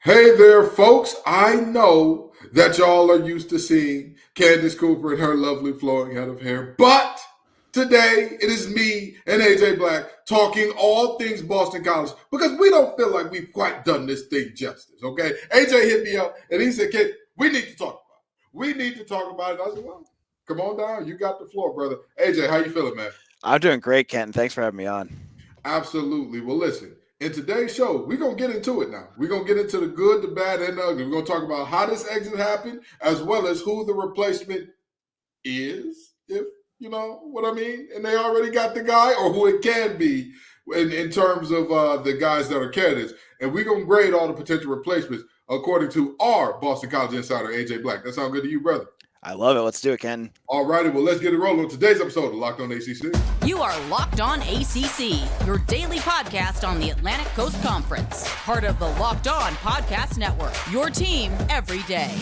Hey there, folks. I know that y'all are used to seeing Candace Cooper and her lovely flowing head of hair, but today it is me and AJ Black talking all things Boston College because we don't feel like we've quite done this thing justice, okay? AJ hit me up and he said, "Kid, we need to talk about it. We need to talk about it." I said, "Well, come on down. You got the floor, brother." AJ, how you feeling, man? I'm doing great, Kenton. Thanks for having me on. Absolutely. Well, listen, in today's show, we're going to get into it now. We're going to get into the good, the bad, and the ugly. We're going to talk about how this exit happened, as well as who the replacement is, if you know what I mean. And they already got the guy, or who it can be in terms of the guys that are candidates. And we're going to grade all the potential replacements according to our Boston College insider, AJ Black. That sound good to you, brother? I love it. Let's do it, Ken. All righty, well, let's get it rolling on today's episode of Locked On ACC. You are Locked On ACC, your daily podcast on the Atlantic Coast Conference. Part of the Locked On Podcast Network, your team every day.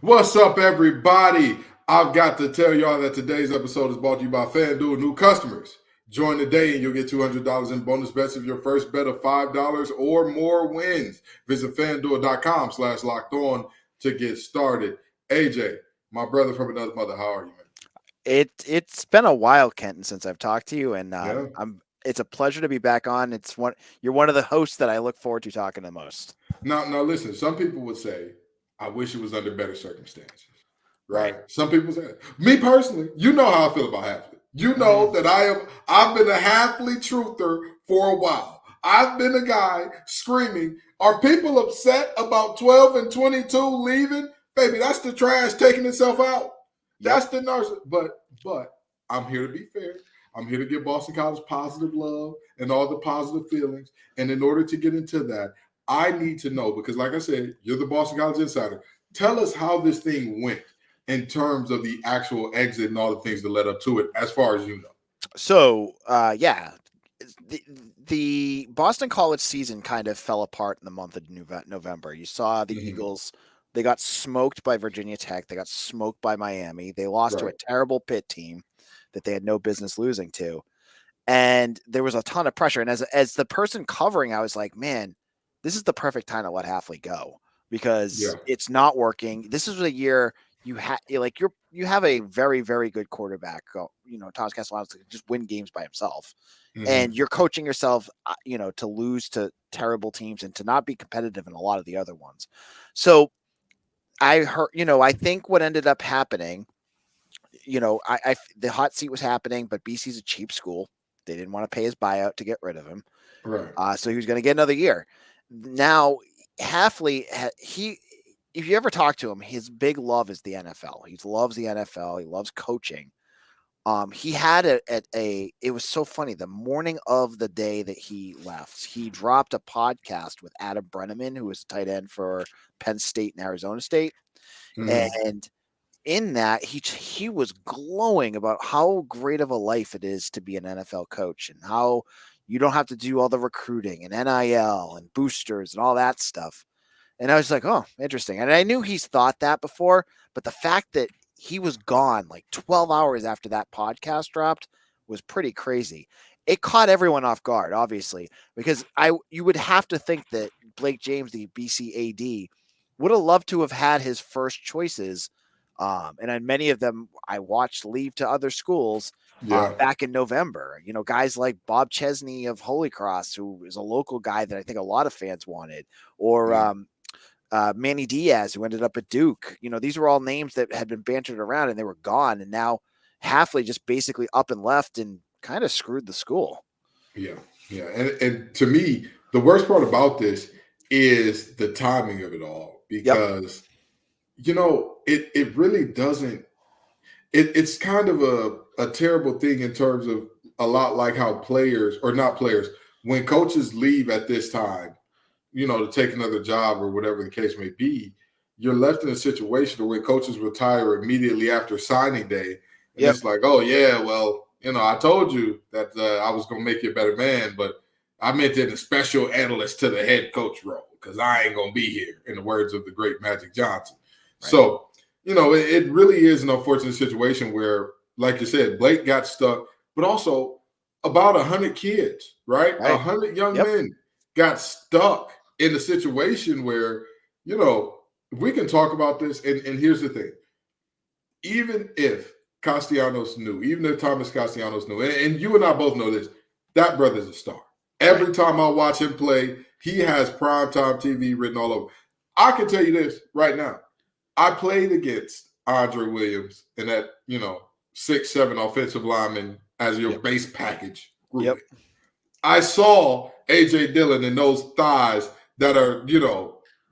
What's up, everybody? I've got to tell y'all that today's episode is brought to you by FanDuel. New customers, join today and you'll get $200 in bonus bets if your first bet of $5 or more wins. Visit FanDuel.com/LockedOn to get started. AJ, my brother from another mother, how are you, man? It's been a while, Kenton, since I've talked to you, and Yeah. It's a pleasure to be back on. You're one of the hosts that I look forward to talking to the most. Now, listen. Some people would say, "I wish it was under better circumstances." Right? Right. Some people say that. Me personally, you know how I feel about Hafley. You know that I've been a Hafley truther for a while. I've been a guy screaming, "Are people upset about 12 and 22 leaving? Baby, that's the trash taking itself out. That's the nurse." But I'm here to be fair. I'm here to give Boston College positive love and all the positive feelings. And in order to get into that, I need to know, because like I said, you're the Boston College insider. Tell us how this thing went in terms of the actual exit and all the things that led up to it, as far as you know. So, the Boston College season kind of fell apart in the month of November. You saw the Eagles. They got smoked by Virginia Tech. They got smoked by Miami. They lost to a terrible Pitt team that they had no business losing to. And there was a ton of pressure. And as the person covering, I was like, man, this is the perfect time to let Hafley go because it's not working. This is a year you have a very, very good quarterback. Thomas Castellanos can just win games by himself. And you're coaching yourself, to lose to terrible teams and to not be competitive in a lot of the other ones. So I heard, I think what ended up happening, the hot seat was happening, but BC's a cheap school. They didn't want to pay his buyout to get rid of him. Right. So he was going to get another year. Now, Hafley, if you ever talk to him, his big love is the NFL. He loves the NFL. He loves coaching. He had it was so funny. The morning of the day that he left, he dropped a podcast with Adam Brenneman, who was tight end for Penn State and Arizona State. And in that, he was glowing about how great of a life it is to be an NFL coach and how you don't have to do all the recruiting and NIL and boosters and all that stuff. And I was like, oh, interesting. And I knew he's thought that before, but the fact that he was gone like 12 hours after that podcast dropped was pretty crazy. It caught everyone off guard, obviously, because you would have to think that Blake James, the BC AD, would have loved to have had his first choices. And many of them I watched leave to other schools back in November. Guys like Bob Chesney of Holy Cross, who is a local guy that I think a lot of fans wanted, or Manny Diaz, who ended up at Duke. These were all names that had been bantered around and they were gone. And now Hafley just basically up and left and kind of screwed the school. Yeah. And to me, the worst part about this is the timing of it all, because it really doesn't. It's kind of a terrible thing in terms of a lot like how players, or not players, when coaches leave at this time, to take another job or whatever the case may be, you're left in a situation where coaches retire immediately after signing day. And it's like, oh, yeah, well, I told you that I was going to make you a better man, but I meant in a special analyst to the head coach role because I ain't going to be here, in the words of the great Magic Johnson. Right. So, it really is an unfortunate situation where, like you said, Blake got stuck, but also about 100 kids, right? 100 young men got stuck in a situation where, we can talk about this. And here's the thing. Even if Castellanos knew, even if Thomas Castellanos knew, and you and I both know this, that brother's a star. Every time I watch him play, he has primetime TV written all over. I can tell you this right now. I played against Andre Williams and that, 6'7" offensive lineman as your base package group. I saw A.J. Dillon and those thighs that are,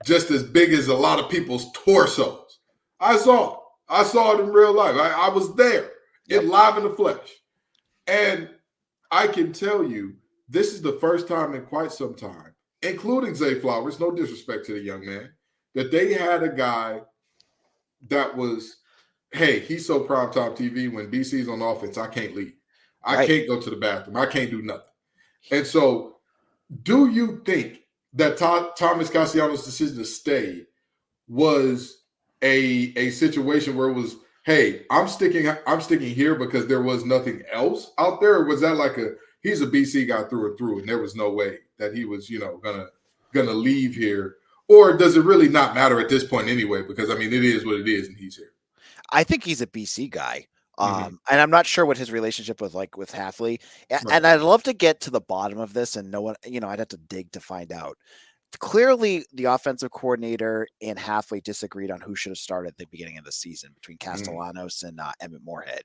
just as big as a lot of people's torsos. I saw it in real life. I was there, live in the flesh. And I can tell you, this is the first time in quite some time, including Zay Flowers, no disrespect to the young man, that they had a guy that was, hey, he's so primetime TV, when BC's on offense, I can't leave. I can't go to the bathroom. I can't do nothing. And so do you think that Thomas Castellanos' decision to stay was a situation where it was, hey, I'm sticking here because there was nothing else out there? Or was that like he's a BC guy through and through, and there was no way that he was, gonna leave here? Or does it really not matter at this point anyway? Because it is what it is, and he's here. I think he's a BC guy. And I'm not sure what his relationship was like with Hafley. And I'd love to get to the bottom of this, and no one, I'd have to dig to find out. Clearly, the offensive coordinator and Hafley disagreed on who should have started at the beginning of the season between Castellanos and Emmett Moorhead.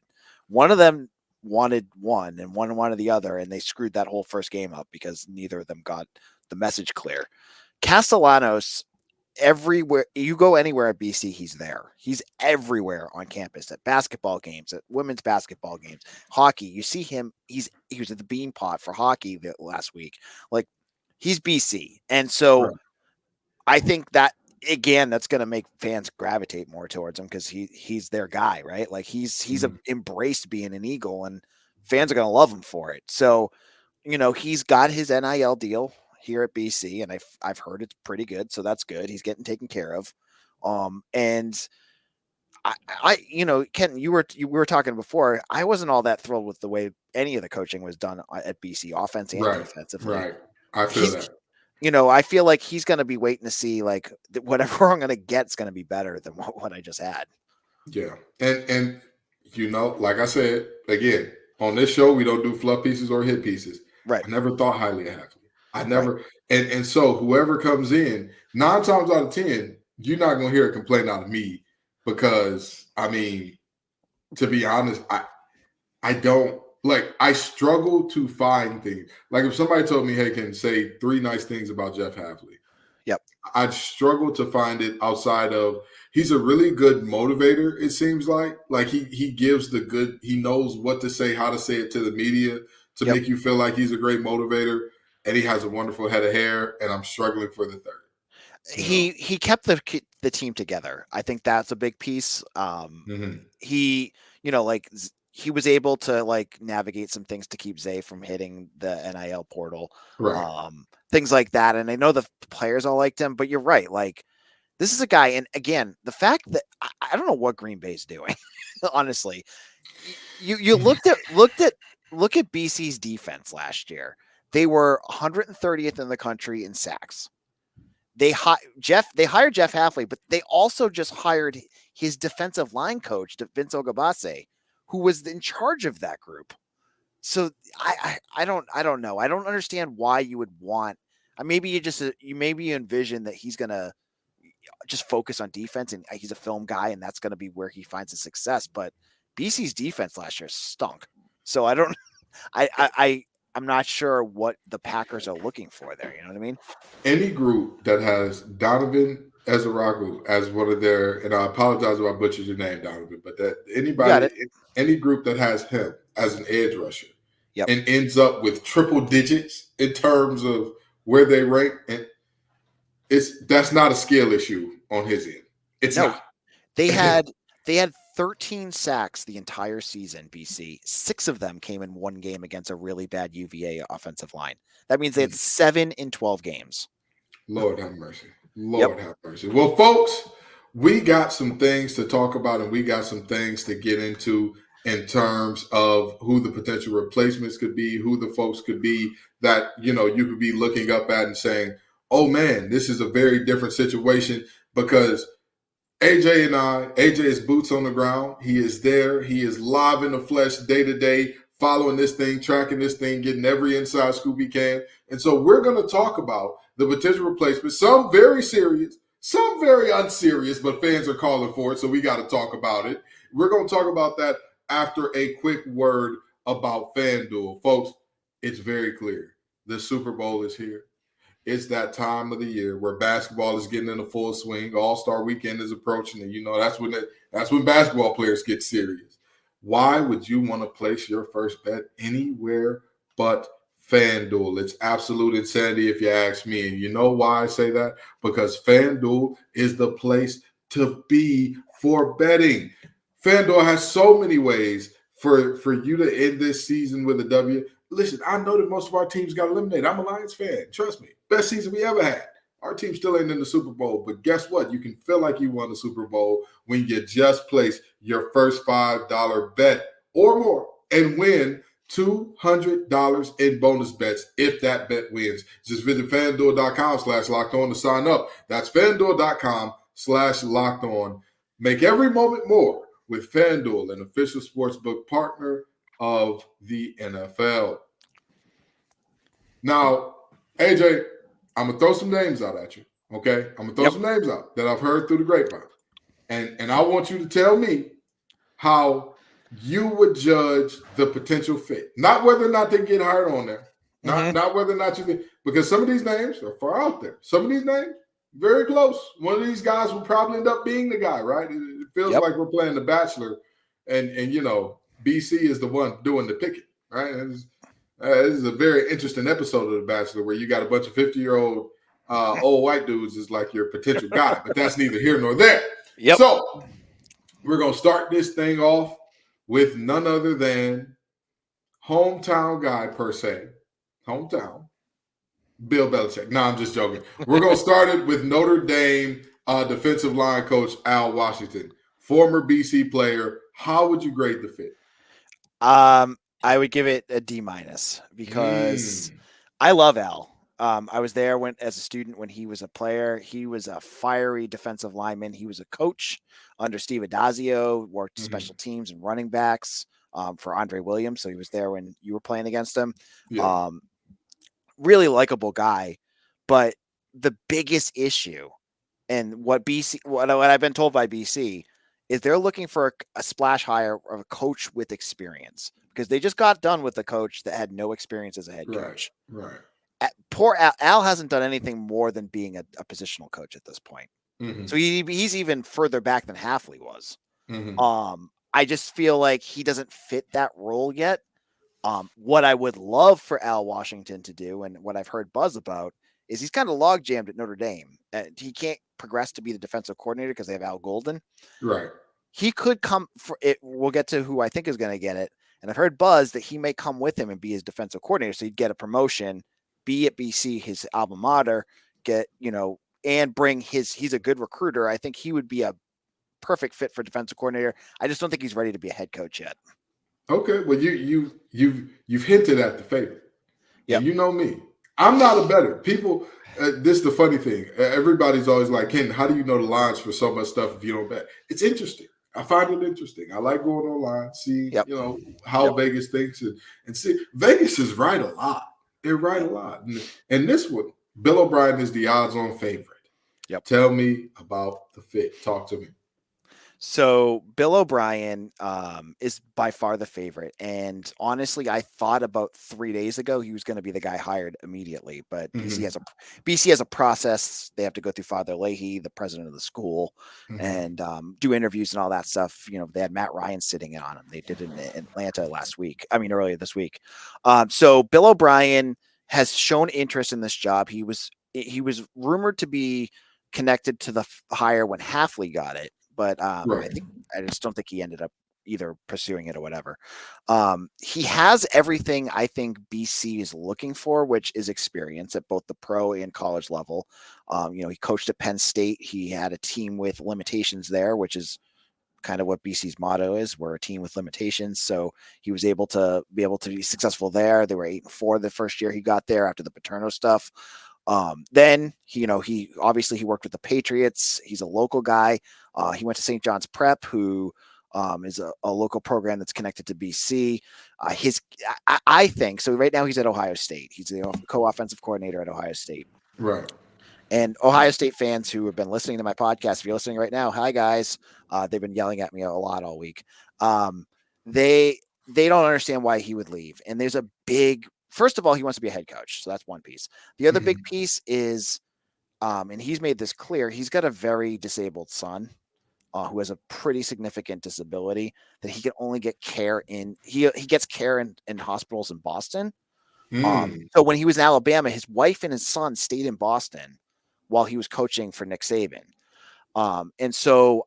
One of them wanted one and one wanted the other, and they screwed that whole first game up because neither of them got the message clear. Castellanos, everywhere you go, anywhere at BC, he's there. He's everywhere on campus, at basketball games, at women's basketball games, hockey. You see him. He was at the Bean Pot for hockey last week. Like, he's BC. And so I think that, again, that's going to make fans gravitate more towards him because he's their guy, right? Like, he's embraced being an Eagle, and fans are going to love him for it. So, he's got his NIL deal here at BC, and I've heard it's pretty good, so that's good. He's getting taken care of. And I Kenton, we were talking before. I wasn't all that thrilled with the way any of the coaching was done at BC, offense and defensively. Right. I feel that. I feel like he's going to be waiting to see, like, whatever I'm going to get is going to be better than what I just had. Yeah. And like I said, again, on this show, we don't do fluff pieces or hit pieces. Right. I never thought highly of Hafley. I never, and so whoever comes in, 9 times out of 10, you're not going to hear a complaint out of me because, to be honest, I don't, like, I struggle to find things. Like, if somebody told me, hey, can say 3 nice things about Jeff Hafley, I'd struggle to find it outside of, he's a really good motivator, it seems like. Like, he gives he knows what to say, how to say it to the media to make you feel like he's a great motivator. And he has a wonderful head of hair, and I'm struggling for the third. He kept the team together. I think that's a big piece. He, he was able to, like, navigate some things to keep Zay from hitting the NIL portal, things like that. And I know the players all liked him, but you're right. Like, this is a guy, and again, the fact that I don't know what Green Bay's doing, honestly. You look at BC's defense last year. They were 130th in the country in sacks. They hired Jeff Hafley, but they also just hired his defensive line coach, Vince Ogabase, who was in charge of that group. So I don't know. I don't understand why you would want. Maybe you envision that he's gonna just focus on defense, and he's a film guy, and that's gonna be where he finds his success. But BC's defense last year stunk. So I don't. I'm not sure what the Packers are looking for there. You know what I mean? Any group that has Donovan Ezaragu as one of their, and I apologize if I butchered your name, Donovan, but that any group that has him as an edge rusher and ends up with triple digits in terms of where they rank, and that's not a skill issue on his end. It's not. They had 13 sacks the entire season, BC. 6 of them came in one game against a really bad UVA offensive line. That means they had 7 in 12 games. Lord have mercy. Yep. Lord have mercy. Well, folks, we got some things to talk about, and we got some things to get into in terms of who the potential replacements could be, who the folks could be that, you could be looking up at and saying, oh man, this is a very different situation, because AJ is boots on the ground. He is there. He is live in the flesh day to day, following this thing, tracking this thing, getting every inside scoop he can. And so we're going to talk about the potential replacements, some very serious, some very unserious, but fans are calling for it, so we got to talk about it. We're going to talk about that after a quick word about FanDuel. Folks, it's very clear. The Super Bowl is here. It's that time of the year where basketball is getting into full swing. All-Star weekend is approaching, and that's when basketball players get serious. Why would you want to place your first bet anywhere but FanDuel? It's absolute insanity if you ask me. And you know why I say that? Because FanDuel is the place to be for betting. FanDuel has so many ways for you to end this season with a W. Listen, I know that most of our teams got eliminated. I'm a Lions fan. Trust me. Best season we ever had. Our team still ain't in the Super Bowl, but guess what? You can feel like you won the Super Bowl when you just place your first $5 bet or more and win $200 in bonus bets if that bet wins. Just visit FanDuel.com/LockedOn to sign up. That's FanDuel.com/LockedOn. Make every moment more with FanDuel, an official sportsbook partner of the NFL. Now, AJ, I'm going to throw some names out at you, okay? I'm going to throw some names out that I've heard through the grapevine. And I want you to tell me how you would judge the potential fit. Not whether or not they get hired on there. Not whether or not you think, because some of these names are far out there. Some of these names, very close. One of these guys will probably end up being the guy, right? It feels like we're playing The Bachelor, and BC is the one doing the picking, right? This is a very interesting episode of The Bachelor where you got a bunch of 50-year-old old white dudes is like your potential guy, but that's neither here nor there. Yep. So we're going to start this thing off with none other than hometown guy per se. Hometown. Bill Belichick. No, I'm just joking. We're going to start it with Notre Dame defensive line coach Al Washington, former BC player. How would you grade the fit? I would give it a D- because I love Al. I was there as a student when he was a player. He was a fiery defensive lineman. He was a coach under Steve Adazio, worked special teams and running backs for Andre Williams. So he was there when you were playing against him. Yeah. Really likable guy. But the biggest issue, and what I've been told by BC, is they're looking for a splash hire of a coach with experience, because they just got done with a coach that had no experience as a head coach. Right. Poor Al hasn't done anything more than being a positional coach at this point. So he's even further back than Hafley was. I just feel like he doesn't fit that role yet. What I would love for Al Washington to do, and what I've heard buzz about, is he's kind of log jammed at Notre Dame. He can't progress to be the defensive coordinator because they have Al Golden. Right. He could come for it. We'll get to who I think is going to get it. And I've heard buzz that he may come with him and be his defensive coordinator. So he'd get a promotion, be at BC, his alma mater, and bring he's a good recruiter. I think he would be a perfect fit for defensive coordinator. I just don't think he's ready to be a head coach yet. Okay. Well, you've hinted at the favorite. Yeah. You know me. I'm not a bettor. People, this is the funny thing. Everybody's always like, Kenton, how do you know the lines for so much stuff if you don't bet? It's interesting. I find it interesting. I like going online, see, how Vegas thinks, and see, Vegas is right a lot. They're right a lot. And this one, Bill O'Brien is the odds-on favorite. Yep. Tell me about the fit. Talk to me. So Bill O'Brien is by far the favorite. And honestly, I thought about 3 days ago he was going to be the guy hired immediately. But BC has a process. They have to go through Father Leahy, the president of the school, and do interviews and all that stuff. They had Matt Ryan sitting on him. They did it in Atlanta earlier this week. So Bill O'Brien has shown interest in this job. He was rumored to be connected to the hire when Hafley got it. but Right. I just don't think he ended up either pursuing it or whatever. He has everything I think BC is looking for, which is experience at both the pro and college level. He coached at Penn State. He had a team with limitations there, which is kind of what BC's motto is. We're a team with limitations. So he was able to be successful there. They were 8-4 the first year he got there after the Paterno stuff. Then he obviously he worked with the Patriots. He's a local guy. He went to St. John's Prep, who is a local program that's connected to BC. I think so. Right now he's at Ohio State. He's the co-offensive coordinator at Ohio State. Right. And Ohio State fans who have been listening to my podcast, if you're listening right now, hi guys. They've been yelling at me a lot all week. They don't understand why he would leave. And there's a big, first of all, he wants to be a head coach. So that's one piece. The other big piece is, and he's made this clear, he's got a very disabled son who has a pretty significant disability that he can only get care in. He gets care in hospitals in Boston. So when he was in Alabama, his wife and his son stayed in Boston while he was coaching for Nick Saban. And so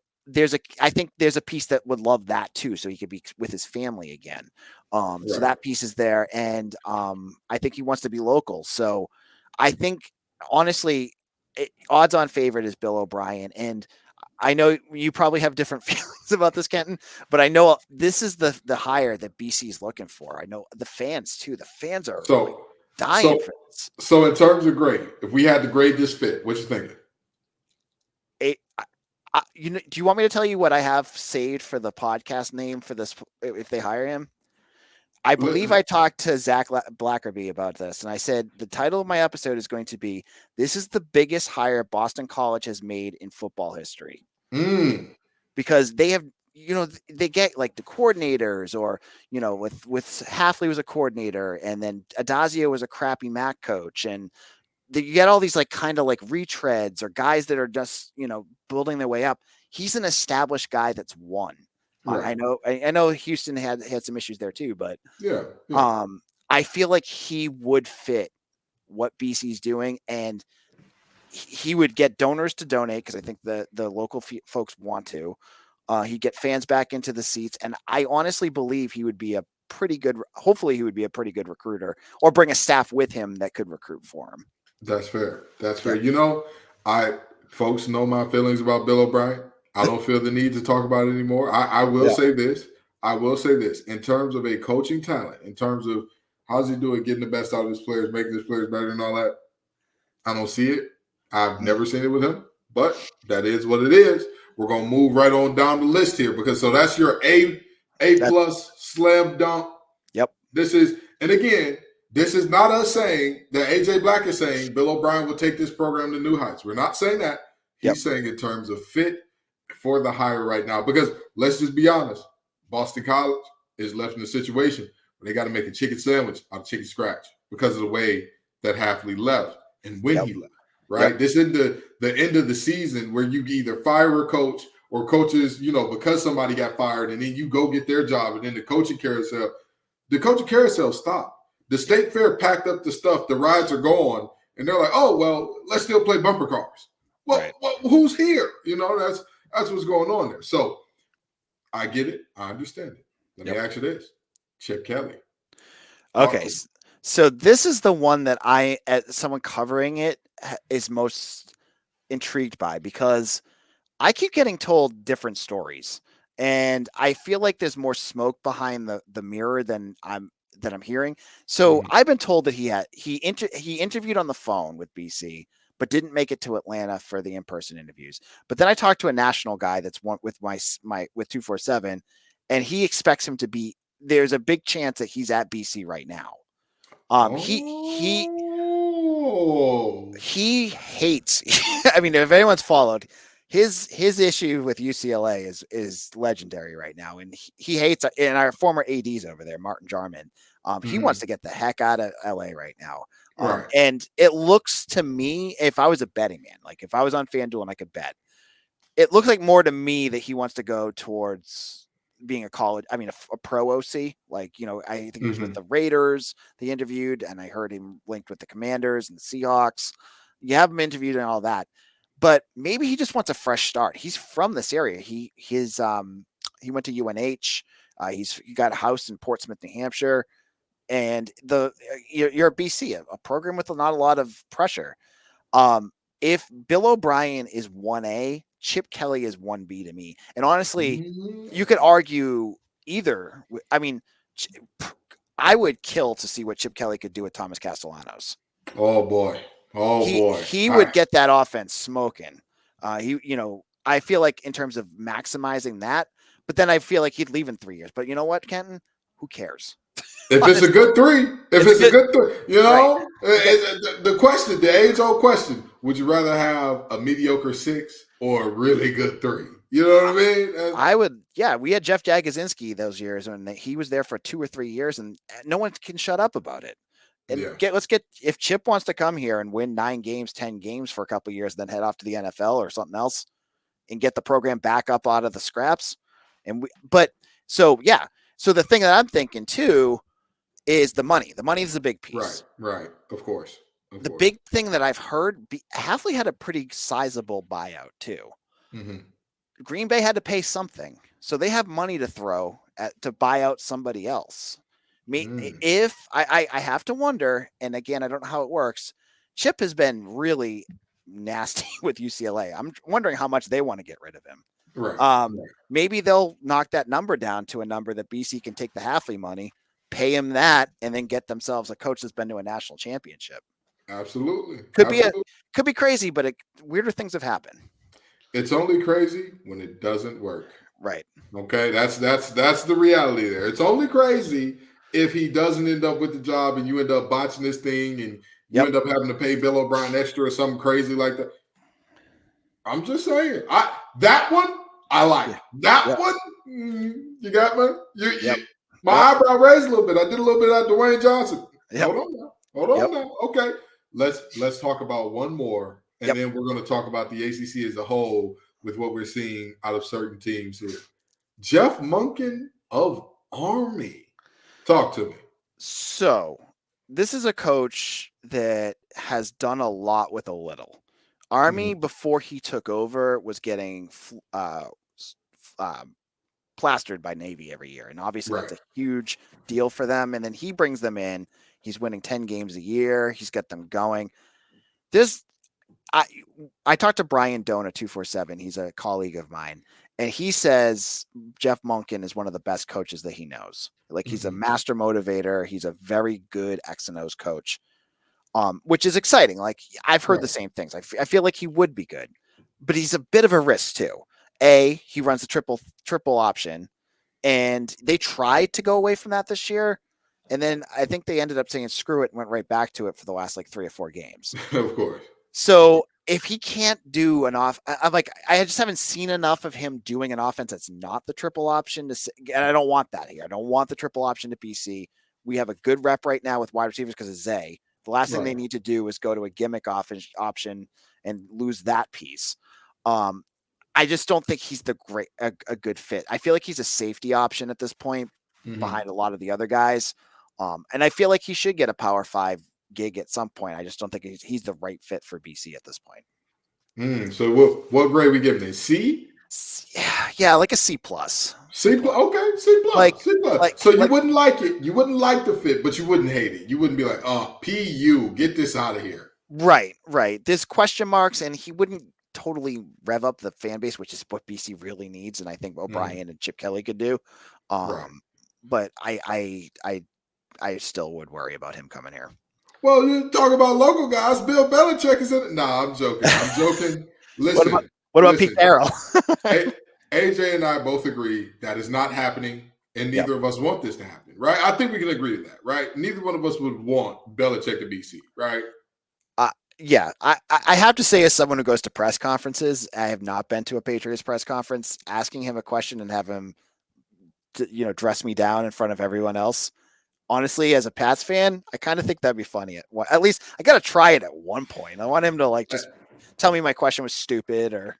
I think there's a piece that would love that too. So he could be with his family again. So that piece is there. And I think he wants to be local. So I think honestly, odds on favorite is Bill O'Brien. And I know you probably have different feelings about this, Kenton, but I know this is the hire that BC is looking for. I know the fans too. The fans are dying for this. So in terms of grade, if we had to grade this fit, what you thinking? Do you want me to tell you what I have saved for the podcast name for this if they hire him? I believe I talked to Zach Blackerby about this, and I said the title of my episode is going to be, "This is the biggest hire Boston College has made in football history." Because they have, they get like the coordinators, or with Hafley was a coordinator, and then Adazio was a crappy MAC coach, and you get all these like kind of like retreads or guys that are just building their way up. He's an established guy that's won. Right. I know Houston had some issues there too, but I feel like he would fit what BC's doing, and he would get donors to donate because I think the local folks want to. He'd get fans back into the seats, and I honestly believe he would be hopefully he would be a pretty good recruiter, or bring a staff with him that could recruit for him. That's fair. That's fair. Folks know my feelings about Bill O'Brien. I don't feel the need to talk about it anymore. I will say this. In terms of a coaching talent, in terms of how's he doing getting the best out of his players, making his players better and all that, I don't see it. I've never seen it with him, but that is what it is. We're going to move right on down the list here, because so that's your A plus slam dunk. Yep. This is not us saying that AJ Black is saying Bill O'Brien will take this program to new heights. We're not saying that. He's saying in terms of fit for the hire right now, because let's just be honest, Boston College is left in a situation where they got to make a chicken sandwich out of chicken scratch because of the way that Hafley left and when he left, right? Yep. This is the end of the season where you either fire a coach or coaches, because somebody got fired, and then you go get their job, and then the coaching carousel stopped. The State Fair packed up the stuff, the rides are gone, and they're like, oh, well, let's still play bumper cars. Well, who's here? That's what's going on there. So I get it. I understand it. Let me ask you this. Chip Kelly. Okay. So this is the one that as someone covering it, is most intrigued by, because I keep getting told different stories, and I feel like there's more smoke behind the mirror than I'm hearing. So I've been told that he interviewed on the phone with BC, but didn't make it to Atlanta for the in-person interviews. But then I talked to a national guy that's with 247, and he expects him to be. There's a big chance that he's at BC right now. He hates. I mean, if anyone's followed, his issue with UCLA is legendary right now, and he hates. And our former ADs over there, Martin Jarman, he wants to get the heck out of LA right now. And it looks to me, if I was a betting man, like if I was on FanDuel and I could bet, it looks like more to me that he wants to go towards being a pro OC. Like, I think he was with the Raiders, they interviewed, and I heard him linked with the Commanders and the Seahawks. You have him interviewed and all that. but maybe he just wants a fresh start. He's from this area. He went to UNH. He got a house in Portsmouth, New Hampshire, and you're at BC, a program with not a lot of pressure. If Bill O'Brien is 1A, Chip Kelly is 1B to me. And honestly, you could argue either. I mean, I would kill to see what Chip Kelly could do with Thomas Castellanos. Oh boy. He would get that offense smoking. I feel like in terms of maximizing that, but then I feel like he'd leave in 3 years. But you know what, Kenton? Who cares? If it's a good three, you know, right. The question, the age-old question, would you rather have a mediocre 6 or a really good 3? You know what I mean? I would, yeah. We had Jeff Jagosinski those years, and he was there for 2 or 3 years, and no one can shut up about it. And if Chip wants to come here and win 9 games, 10 games for a couple of years, then head off to the NFL or something else and get the program back up out of the scraps. So the thing that I'm thinking too is the money. The money is a big piece. Right. Of course. The big thing that I've heard, Hafley had a pretty sizable buyout too. Mm-hmm. Green Bay had to pay something. So they have money to throw to buy out somebody else. If I have to wonder, and again, I don't know how it works. Chip has been really nasty with UCLA. I'm wondering how much they want to get rid of him. Right. Maybe they'll knock that number down to a number that BC can take the Hafley money, pay him that, and then get themselves a coach that's been to a national championship. Absolutely. Could be crazy, but weirder things have happened. It's only crazy when it doesn't work. Right. Okay. That's the reality there. It's only crazy if he doesn't end up with the job and you end up botching this thing and you end up having to pay Bill O'Brien extra or something crazy like that. I'm just saying. That one I like. That one, you got me? My eyebrow raised a little bit. I did a little bit of Dwayne Johnson. Hold on now. Okay. Let's talk about one more, and then we're going to talk about the ACC as a whole with what we're seeing out of certain teams here. Jeff Monken of Army. Talk to me. So this is a coach that has done a lot with a little. Army, before he took over, was getting plastered by Navy every year. And obviously that's a huge deal for them. And then he brings them in. He's winning 10 games a year. He's got them going. I talked to Brian Doan at 247. He's a colleague of mine. And he says Jeff Monken is one of the best coaches that he knows. Like, he's a master motivator. He's a very good X and O's coach, which is exciting. Like, I've heard the same things. I feel like he would be good, but he's a bit of a risk too. He runs the triple option, and they tried to go away from that this year. And then I think they ended up saying, screw it, and went right back to it for the last 3 or 4 games. Of course. So if he can't do I just haven't seen enough of him doing an offense that's not the triple option and I don't want that here. I don't want the triple option to BC. We have a good rep right now with wide receivers because of Zay. The last thing they need to do is go to a gimmick option and lose that piece. I just don't think he's a good fit. I feel like he's a safety option at this point behind a lot of the other guys. And I feel like he should get a Power 5 gig at some point. I just don't think he's the right fit for BC at this point. So what grade we giving it? C? Yeah, like a C plus. C plus. Okay, C plus. C plus. So you wouldn't like it. You wouldn't like the fit, but you wouldn't hate it. You wouldn't be like, oh, PU, get this out of here. Right. There's question marks, and he wouldn't totally rev up the fan base, which is what BC really needs, and I think O'Brien and Chip Kelly could do. But I still would worry about him coming here. Well, you talk about local guys. Bill Belichick is in it. Nah, I'm joking. Listen. What about Pete Carroll? AJ and I both agree that is not happening, and neither of us want this to happen, right? I think we can agree to that, right? Neither one of us would want Belichick to BC, right? Yeah. I have to say, as someone who goes to press conferences, I have not been to a Patriots press conference. Asking him a question and have him, dress me down in front of everyone else. Honestly, as a Pats fan, I kind of think that'd be funny. At least I got to try it at one point. I want him to just tell me my question was stupid or.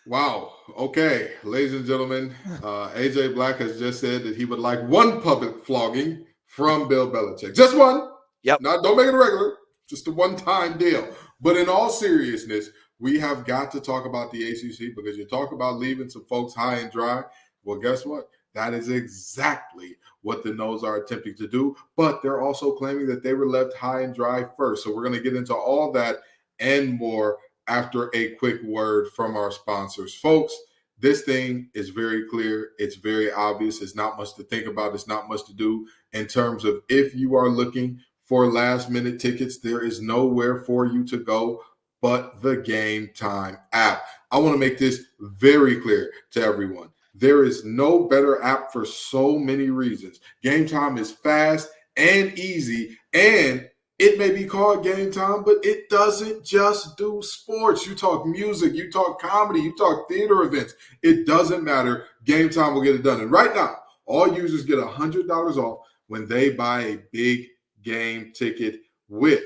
Wow. Okay. Ladies and gentlemen, AJ Black has just said that he would like one public flogging from Bill Belichick. Just one. Yep. Don't make it a regular. Just a one-time deal. But in all seriousness, we have got to talk about the ACC because you talk about leaving some folks high and dry. Well, guess what? That is exactly what the Noles are attempting to do. But they're also claiming that they were left high and dry first. So we're going to get into all that and more after a quick word from our sponsors. Folks, this thing is very clear. It's very obvious. It's not much to think about. It's not much to do in terms of if you are looking for last minute tickets, there is nowhere for you to go but the Game Time app. I want to make this very clear to everyone. There is no better app for so many reasons. Game Time is fast and easy, and it may be called Game Time, but it doesn't just do sports. You talk music, you talk comedy, you talk theater events. It doesn't matter. Game Time will get it done. And right now, all users get $100 off when they buy a big game ticket with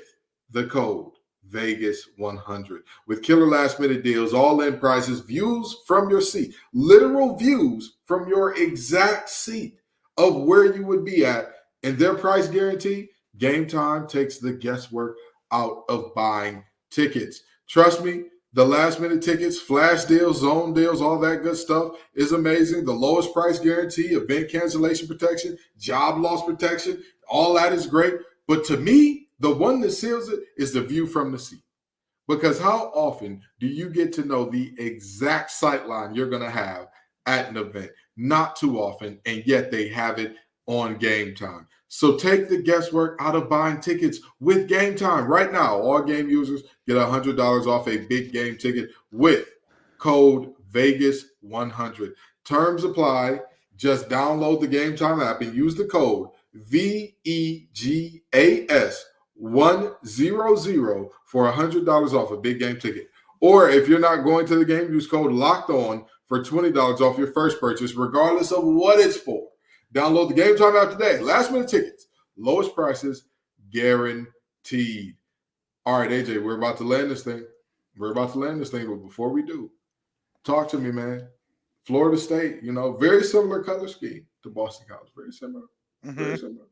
the code Vegas100. With killer last minute deals, all in prices, views from your seat, literal views from your exact seat of where you would be at, and their price guarantee, Game Time takes the guesswork out of buying tickets. Trust me, the last minute tickets, flash deals, zone deals, all that good stuff is amazing. The lowest price guarantee, event cancellation protection, job loss protection, all that is great. But to me, the one that seals it is the view from the seat. Because how often do you get to know the exact sightline you're going to have at an event? Not too often, and yet they have it on Game Time. So take the guesswork out of buying tickets with Game Time. Right now, all game users get $100 off a big game ticket with code Vegas100. Terms apply. Just download the Game Time app and use the code VEGAS100 for $100 off a big game ticket. Or if you're not going to the game, use code LockedOn for $20 off your first purchase, regardless of what it's for. Download the Game Time app today. Last minute tickets, lowest prices guaranteed. All right, AJ, we're about to land this thing. But before we do, talk to me, man. Florida State, very similar color scheme to Boston College. Very similar. Mm-hmm. Very similar.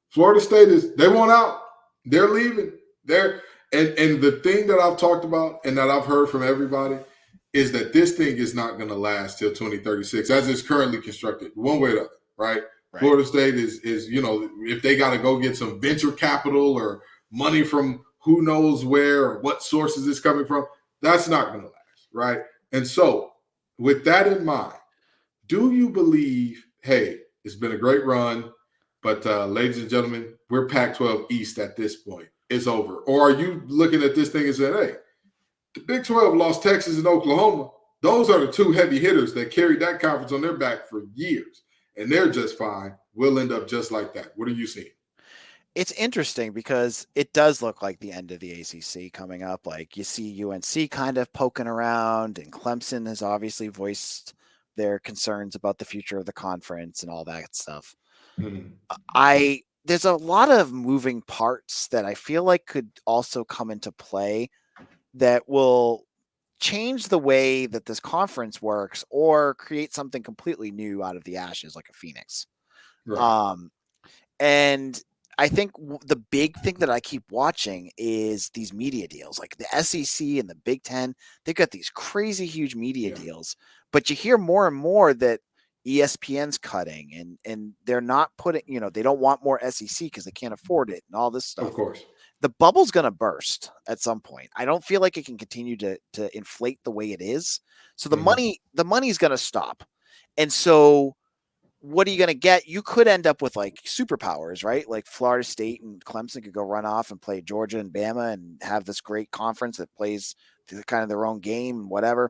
Florida State they want out. They're leaving. And the thing that I've talked about and that I've heard from everybody is that this thing is not going to last till 2036 as it's currently constructed, one way or the other, right? Florida State is if they got to go get some venture capital or money from who knows where or what sources it's coming from, that's not going to last, right? And so with that in mind, do you believe, hey, it's been a great run, but ladies and gentlemen, we're Pac-12 East at this point. It's over. Or are you looking at this thing and saying, hey, the Big 12 lost Texas and Oklahoma. Those are the two heavy hitters that carried that conference on their back for years, and they're just fine. We'll end up just like that. What are you seeing? It's interesting because it does look like the end of the ACC coming up. Like you see UNC kind of poking around, and Clemson has obviously voiced their concerns about the future of the conference and all that stuff. Mm-hmm. There's a lot of moving parts that I feel like could also come into play that will change the way that this conference works or create something completely new out of the ashes, like a phoenix. Right. And I think the big thing that I keep watching is these media deals, like the SEC and the Big Ten. They've got these crazy huge media deals, but you hear more and more that ESPN's cutting and they're not putting, they don't want more SEC because they can't afford it and all this stuff. Of course. The bubble's going to burst at some point. I don't feel like it can continue to inflate the way it is. So the money's going to stop. And so what are you going to get? You could end up with like superpowers, right? Like Florida State and Clemson could go run off and play Georgia and Bama and have this great conference that plays kind of their own game and whatever.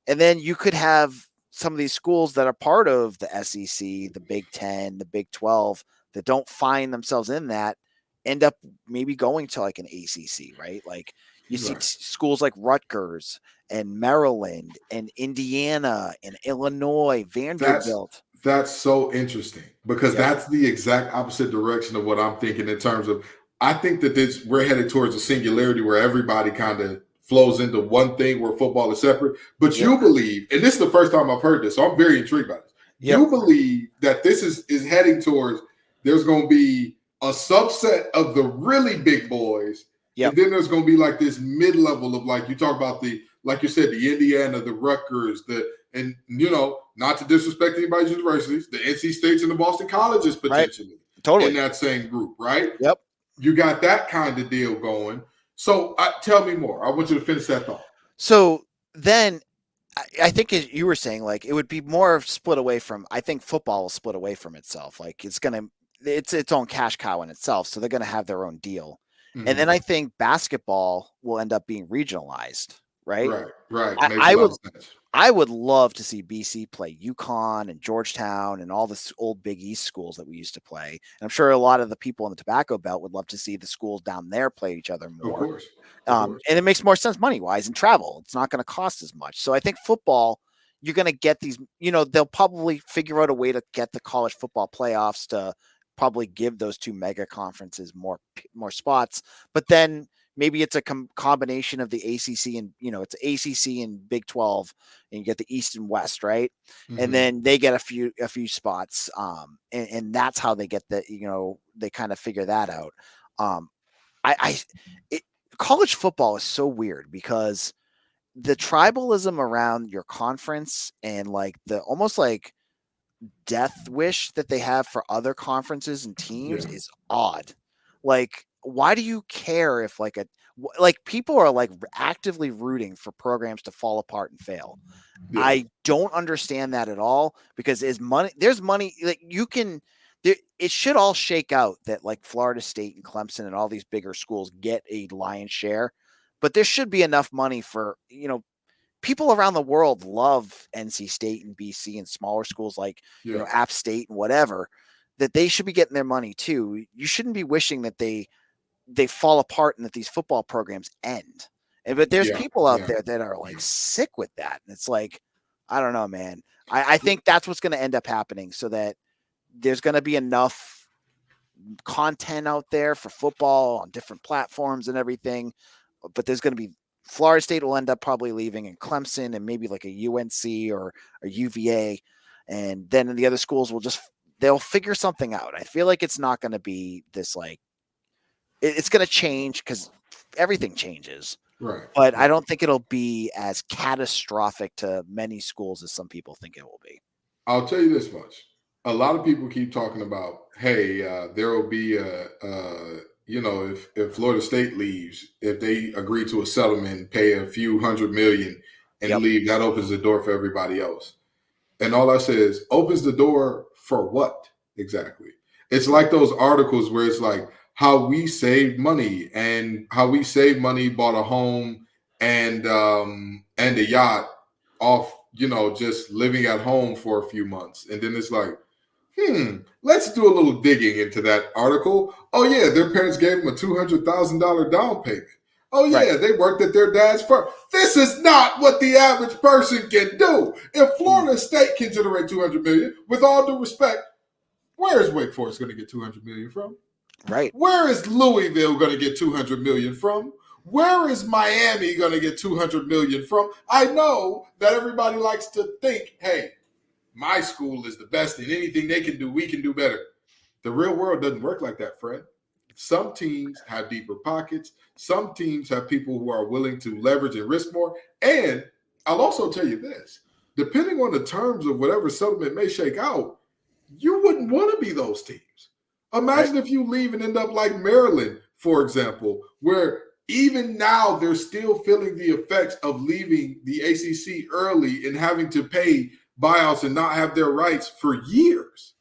And then you could have some of these schools that are part of the SEC, the Big 10, the Big 12 that don't find themselves in that end up maybe going to like an ACC, right? Like you see schools like Rutgers and Maryland and Indiana and Illinois, Vanderbilt. That's so interesting because that's the exact opposite direction of what I'm thinking in terms of, I think that we're headed towards a singularity where everybody kind of flows into one thing where football is separate. But you believe, and this is the first time I've heard this, so I'm very intrigued by this. You believe that this is heading towards, there's going to be a subset of the really big boys Yep. And then there's going to be like this mid-level of like, you talk about like you said, the Indiana, the Rutgers, and not to disrespect anybody's universities, the NC States and the Boston Colleges potentially Totally. in that same group, right? Yep. You got that kind of deal going. So tell me more. I want you to finish that thought. So then I think as you were saying, like it would be more split away from, I think football will split away from itself. Like it's its own cash cow in itself. So they're going to have their own deal. Mm-hmm. And then I think basketball will end up being regionalized, right? Right. Makes a lot of sense. I would love to see BC play UConn and Georgetown and all the old Big East schools that we used to play. And I'm sure a lot of the people in the Tobacco Belt would love to see the schools down there play each other more. Of course. And it makes more sense money-wise and travel. It's not going to cost as much. So I think football, you're going to get these, they'll probably figure out a way to get the college football playoffs to probably give those two mega conferences more spots. But then maybe it's a combination of the ACC and, it's ACC and Big 12, and you get the East and West, right? Mm-hmm. And then they get a few spots. And that's how they get they kind of figure that out. College football is so weird because the tribalism around your conference and like the almost like death wish that they have for other conferences and teams is odd. Like, why do you care if like people are like actively rooting for programs to fall apart and fail? Yeah. I don't understand that at all, because there's money like it should all shake out that like Florida State and Clemson and all these bigger schools get a lion's share, but there should be enough money for, people around the world love NC State and BC and smaller schools like, App State and whatever, that they should be getting their money too. You shouldn't be wishing that they fall apart and that these football programs end. But there's people out there that are like sick with that. And it's like, I don't know, man. I think that's what's going to end up happening, so that there's going to be enough content out there for football on different platforms and everything. But there's going to be, Florida State will end up probably leaving, and Clemson and maybe like a UNC or a UVA. And then the other schools they'll figure something out. I feel like it's not going to be this like, it's going to change because everything changes. Right. But I don't think it'll be as catastrophic to many schools as some people think it will be. I'll tell you this much. A lot of people keep talking about, hey, there will be if Florida State leaves, if they agree to a settlement, pay a few $100 million and leave, that opens the door for everybody else. And all I say is, opens the door for what exactly? It's like those articles where it's like how we saved money, and how we saved money, bought a home and a yacht off, just living at home for a few months. And then it's like, let's do a little digging into that article. Oh, yeah, their parents gave them a $200,000 down payment. Oh, yeah, They worked at their dad's firm. This is not what the average person can do. If Florida State can generate $200 million, with all due respect, where is Wake Forest going to get $200 million from? Right. Where is Louisville going to get $200 million from? Where is Miami going to get $200 million from? I know that everybody likes to think, hey, my school is the best, and anything they can do, we can do better. The real world doesn't work like that, Fred. Some teams have deeper pockets. Some teams have people who are willing to leverage and risk more. And I'll also tell you this, depending on the terms of whatever settlement may shake out, you wouldn't want to be those teams. Imagine if you leave and end up like Maryland, for example, where even now they're still feeling the effects of leaving the ACC early and having to pay buyouts and not have their rights for years.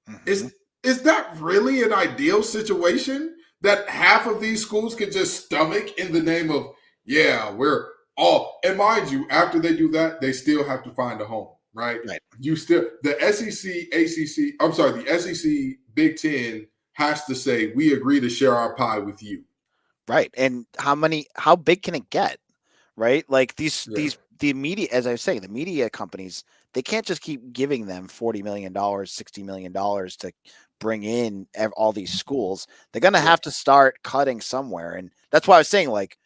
Mm-hmm. Is that really an ideal situation that half of these schools can just stomach in the name of, we're all, and mind you, after they do that, they still have to find a home, right? You still, the SEC, Big Ten has to say, we agree to share our pie with you. Right. And how big can it get? Right. Like the media, as I was saying, the media companies, they can't just keep giving them $40 million, $60 million to bring in all these schools. They're going to have to start cutting somewhere. And that's why I was saying, like,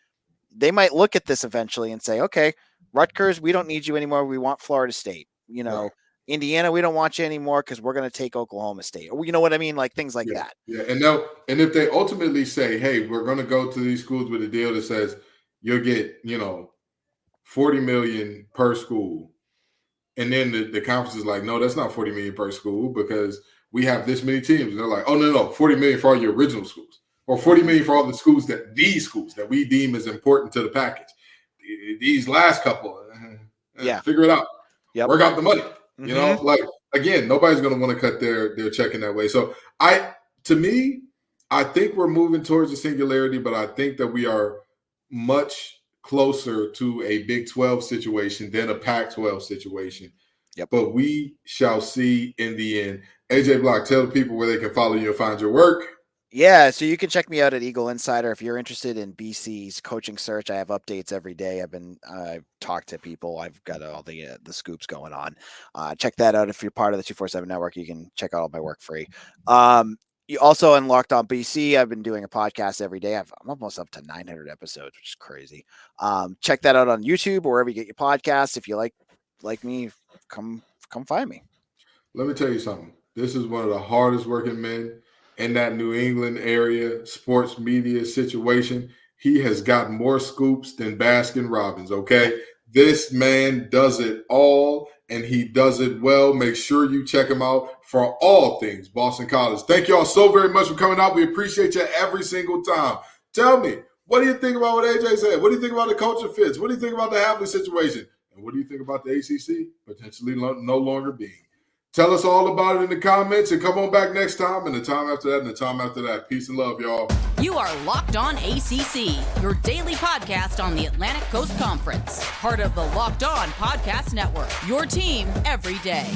they might look at this eventually and say, okay, Rutgers, we don't need you anymore. We want Florida State. Indiana, we don't want you anymore because we're going to take Oklahoma State. Or, you know what I mean? Like things like that. Yeah, and if they ultimately say, hey, we're going to go to these schools with a deal that says you'll get, $40 million per school, and then the conference is like, no, that's not $40 million per school because we have this many teams. And they're like, oh no, $40 million for all your original schools, or $40 million for all the schools that we deem as important to the package. These last couple, figure it out. Yep. Work out the money. Like, again, nobody's going to want to cut their check in that way. So I think we're moving towards a singularity, but I think that we are much closer to a Big 12 situation than a Pac-12 situation. Yep. But we shall see in the end. AJ Block, tell the people where they can follow you and find your work. Yeah, so you can check me out at Eagle Insider if you're interested in BC's coaching search. I have updates every day. I've talked to people. I've got all the scoops going on. Check that out if you're part of the 247 network. You can check out all my work free. You also on LockedOn BC. I've been doing a podcast every day. I'm almost up to 900 episodes, which is crazy. Check that out on YouTube or wherever you get your podcasts. If you like me, come find me. Let me tell you something. This is one of the hardest working men in that New England area sports media situation. He has got more scoops than Baskin Robbins, okay? This man does it all, and he does it well. Make sure you check him out for all things Boston College. Thank you all so very much for coming out. We appreciate you every single time. Tell me, what do you think about what AJ said? What do you think about the culture fits? What do you think about the Hafley situation? And what do you think about the ACC potentially no longer being? Tell us all about it in the comments, and come on back next time, and the time after that, and the time after that. Peace and love, y'all. You are Locked On ACC, your daily podcast on the Atlantic Coast Conference. Part of the Locked On Podcast Network, your team every day.